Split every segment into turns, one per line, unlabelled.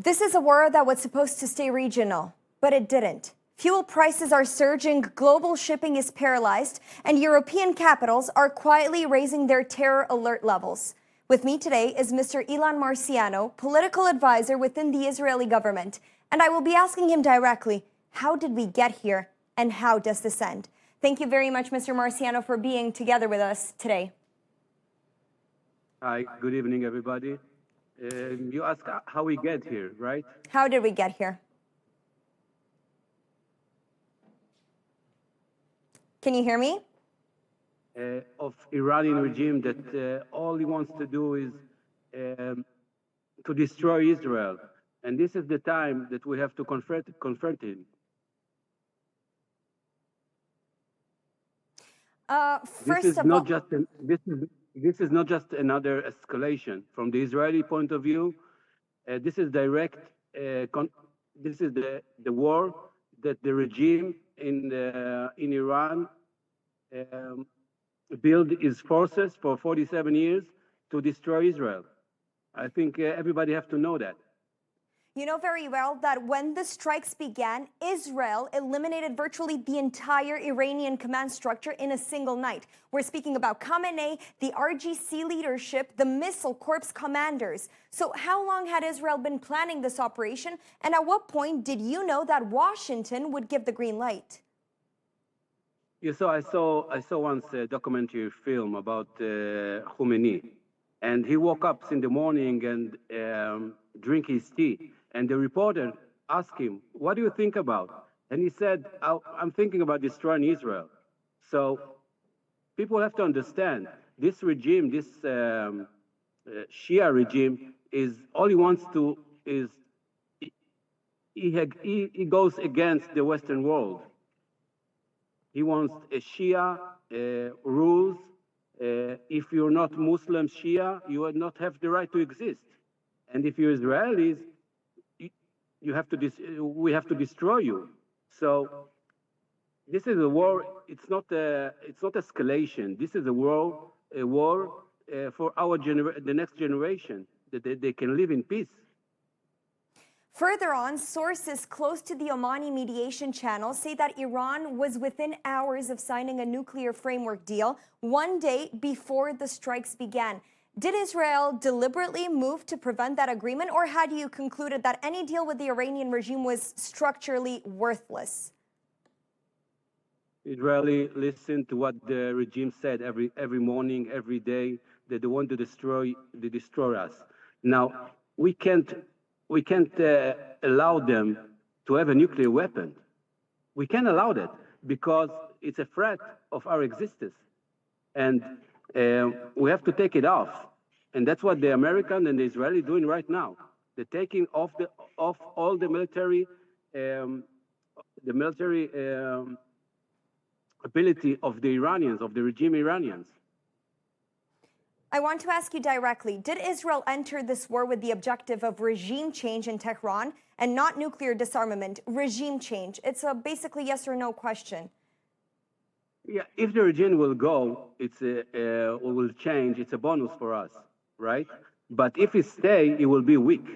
This is a war that was supposed to stay regional, but it didn't. Fuel prices are surging, global shipping is paralyzed, and European capitals are quietly raising their terror alert levels. With me today is Mr. Ilan Marciano, political advisor within the Israeli government, and I will be asking him directly, how did we get here, and how does this end? Thank you very much, Mr. Marciano, for being together with us today.
Hi, good evening, everybody. You ask how we get here, right?
How did we get here? Can you hear me?
Of Iranian regime that all he wants to do is to destroy Israel. And this is the time that we have to confront him. This is not just another escalation from the Israeli point of view. This is direct. This is the war that the regime in Iran built its forces for 47 years to destroy Israel. I think everybody has to know that.
You know very well that when the strikes began, Israel eliminated virtually the entire Iranian command structure in a single night. We're speaking about Khamenei, the RGC leadership, the missile corps commanders. So how long had Israel been planning this operation? And at what point did you know that Washington would give the green light?
Yeah, so I saw once a documentary film about Khomeini, and he woke up in the morning and drink his tea. And the reporter asked him, "What do you think about?" And he said, "I'm thinking about destroying Israel." So people have to understand this regime, this Shia regime, is all he wants to is he goes against the Western world. He wants a Shia rules. If you're not Muslim Shia, you would not have the right to exist. And if you're Israelis, we have to destroy you. So this is a war. It's not escalation. This is a war for the next generation, that they can live in peace.
Further on, sources close to the Omani mediation channel say that Iran was within hours of signing a nuclear framework deal one day before the strikes began. Did Israel deliberately move to prevent that agreement, or had you concluded that any deal with the Iranian regime was structurally worthless?
Israeli listened to what the regime said every morning, every day, that they want to destroy us. Now, we can't allow them to have a nuclear weapon. We can't allow that because it's a threat of our existence. And we have to take it off. And that's what the American and the Israeli doing right now. They're taking off all the military ability of the Iranians, of the regime Iranians.
I want to ask you directly, did Israel enter this war with the objective of regime change in Tehran and not nuclear disarmament? Regime change. It's a basically yes or no question.
Yeah, if the regime will go, will change. It's a bonus for us, right? But if it stay, it will be weak.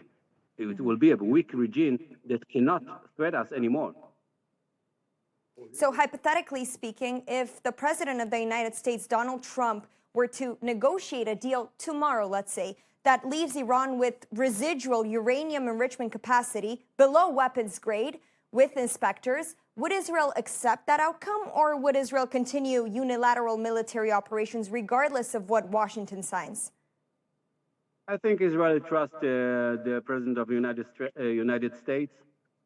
It will be a weak regime that cannot threat us anymore.
So hypothetically speaking, if the president of the United States, Donald Trump, were to negotiate a deal tomorrow, let's say, that leaves Iran with residual uranium enrichment capacity below weapons grade with inspectors, would Israel accept that outcome, or would Israel continue unilateral military operations regardless of what Washington signs?
I think Israel trusts the President of the United States.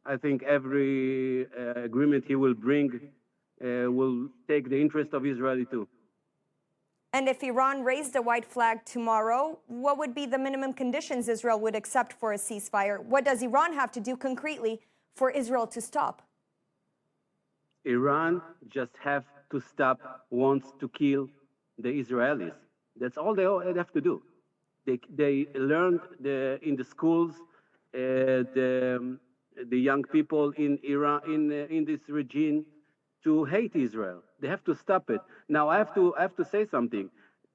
I think every agreement he will bring will take the interest of Israel too.
And if Iran raised a white flag tomorrow, what would be the minimum conditions Israel would accept for a ceasefire? What does Iran have to do concretely for Israel to stop?
Iran just have to stop, wants to kill the Israelis. That's all they have to do. They learned in the schools, the young people in Iran, in this regime, to hate Israel. They have to stop it. Now, I have to say something.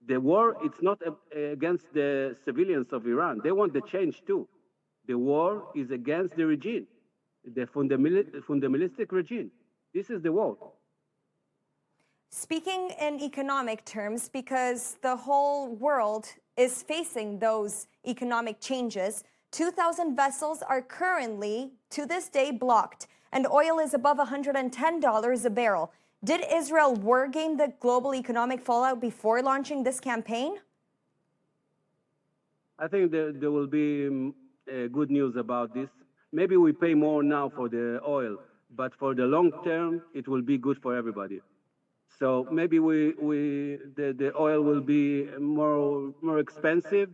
The war, it's not against the civilians of Iran. They want the change too. The war is against the regime, the fundamentalistic regime. This is the war.
Speaking in economic terms, because the whole world is facing those economic changes, 2,000 vessels are currently, to this day, blocked, and oil is above $110 a barrel. Did Israel wargame the global economic fallout before launching this campaign?
I think there will be good news about this. Maybe we pay more now for the oil, but for the long term, it will be good for everybody. So maybe the oil will be more expensive,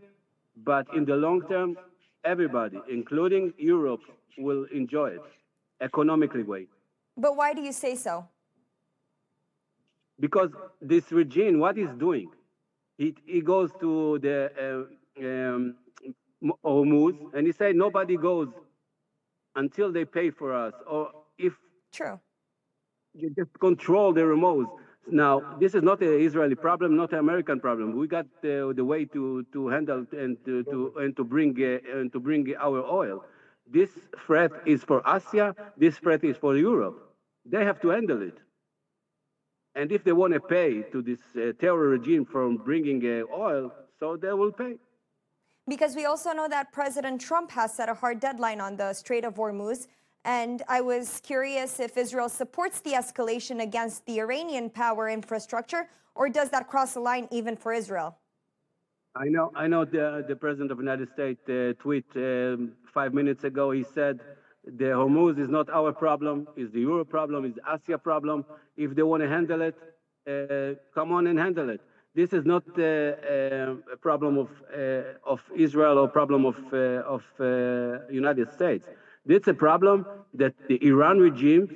but in the long term, everybody, including Europe, will enjoy it economically way.
But why do you say so?
Because this regime, what he's doing, he goes to the Hormuz and he said nobody goes until they pay for us, or if
True.
you just control the Hormuz. Now, this is not an Israeli problem, not an American problem. We got the way to handle and to bring our oil. This threat is for Asia. This threat is for Europe. They have to handle it. And if they want to pay to this terror regime for bringing oil, so they will pay.
Because we also know that President Trump has set a hard deadline on the Strait of Hormuz. And I was curious if Israel supports the escalation against the Iranian power infrastructure, or does that cross the line even for Israel?
I know the President of the United States tweet 5 minutes ago. He said, the Hormuz is not our problem, it's the Europe problem, it's the Asia problem. If they want to handle it, come on and handle it. This is not a problem of Israel or problem of United States. It's a problem that the Iran regimes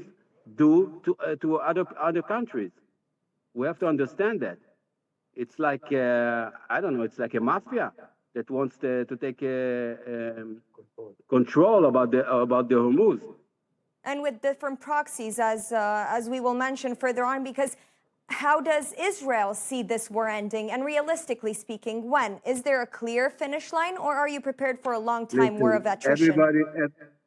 do to other countries. We have to understand that. It's like, I don't know, it's like a mafia that wants to take control about the Hormuz.
And with different proxies, as we will mention further on, because how does Israel see this war ending? And realistically speaking, when? Is there a clear finish line, or are you prepared for a long time war of attrition?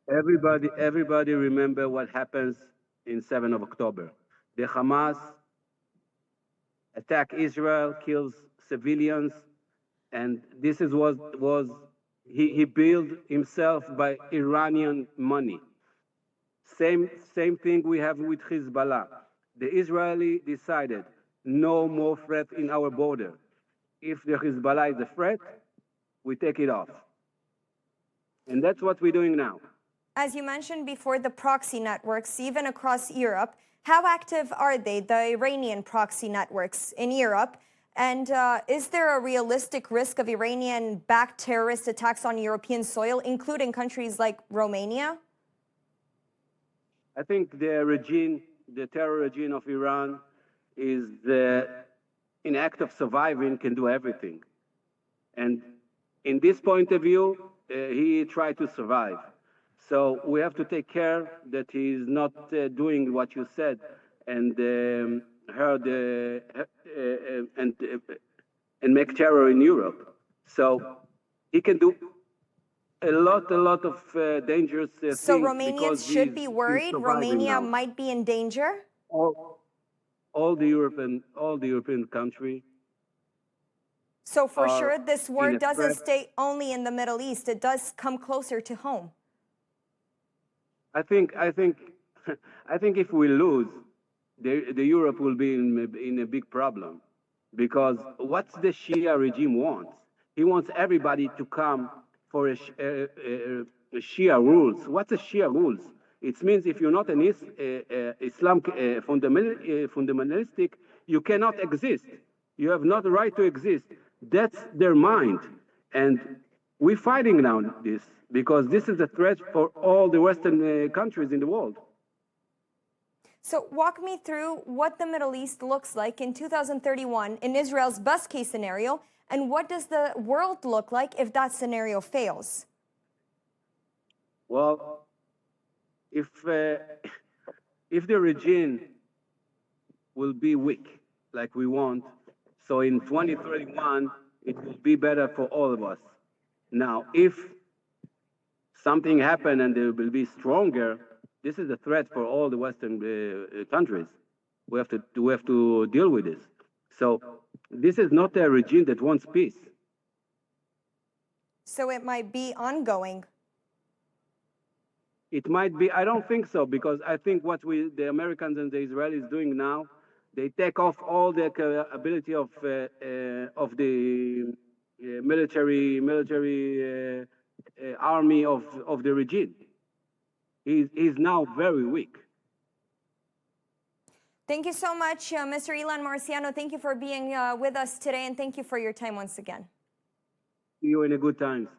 Everybody remember what happens in 7th of October. The Hamas attack Israel, kills civilians, and this is was he built himself by Iranian money. Same thing we have with Hezbollah. The Israeli decided no more threat in our border. If the Hezbollah is a threat, we take it off. And that's what we're doing now.
As you mentioned before, the proxy networks, even across Europe, how active are they, the Iranian proxy networks in Europe? And is there a realistic risk of Iranian-backed terrorist attacks on European soil, including countries like Romania?
I think the terror regime of Iran is in act of surviving, can do everything. And in this point of view, he tried to survive. So we have to take care that he's not doing what you said and make terror in Europe. So he can do a lot of dangerous things.
So Romanians should be worried. Romania might be in danger.
All the European countries.
So for sure, this war doesn't stay only in the Middle East. It does come closer to home.
I think if we lose, the Europe will be in a big problem, because what's the Shia regime wants? He wants everybody to come for a Shia rules. What's a Shia rules? It means if you're not an Islam fundamentalistic, you cannot exist. You have not the right to exist. That's their mind, and we're fighting now this, because this is a threat for all the Western countries in the world.
So walk me through what the Middle East looks like in 2031 in Israel's best case scenario, and what does the world look like if that scenario fails?
Well, if the regime will be weak, like we want, so in 2031, it will be better for all of us. Now, if something happen and they will be stronger, this is a threat for all the Western countries. We have to deal with this. So this is not a regime that wants peace.
So it might be ongoing.
It might be. I don't think so, because I think what the Americans and the Israelis doing now, they take off all the ability of the military army of the regime. He's now very weak.
Thank you so much, Mr. Ilan Marciano. Thank you for being with us today, and thank you for your time once again.
See you in a good times.